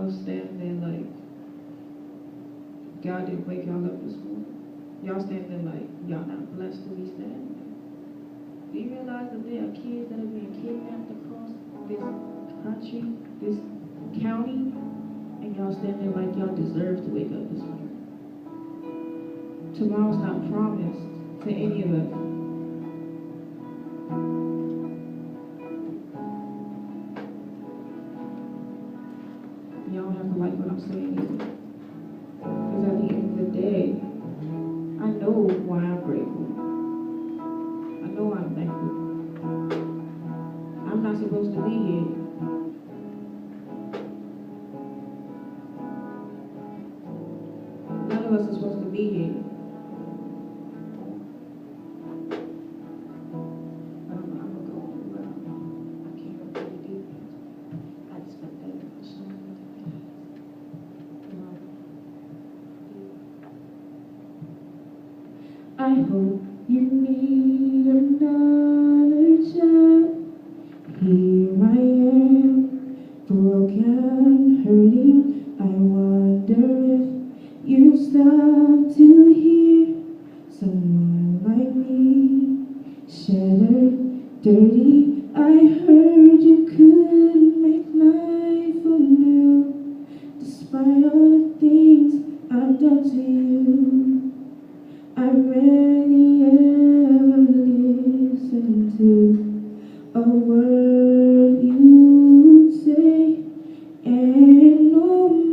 y'all standing like God didn't wake y'all up this morning. Y'all standing like y'all not blessed to be standing there. Do you realize that there are kids that are being kidnapped across this country, this county, and y'all standing like y'all deserve to wake up this morning? Tomorrow's not promised to any of us. Y'all don't have to like what I'm saying either. Because at the end of the day, I know why I'm grateful. I know I'm thankful. I'm not supposed to be here. None of us are supposed to be here. But I'm gonna go I can't go really deep. I just felt that emotion. I hope you meet another child. Here I am, broken, hurting. I wonder if you stop to hear someone like me, shattered, dirty. I heard you could make life anew, despite all the things I've done to you. I rarely ever listen to a word you say, and no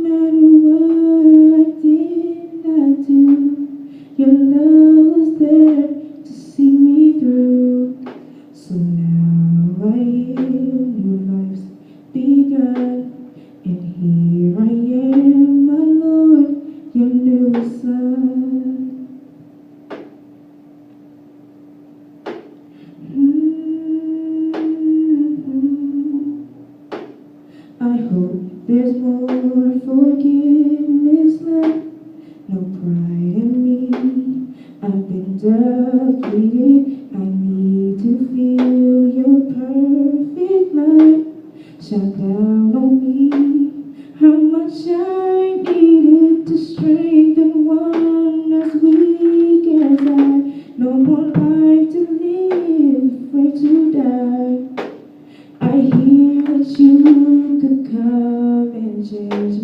matter what I did not do, your love was there to see me through. So now I yield, new life's begun, and here I am, my Lord, your new son. I hope there's more forgiveness left, no pride in me. I've been depleted, I need to feel your perfect light shine down on me. How much I needed to strengthen one as weak as I. No more life to live, afraid to die. I hear that you could come and change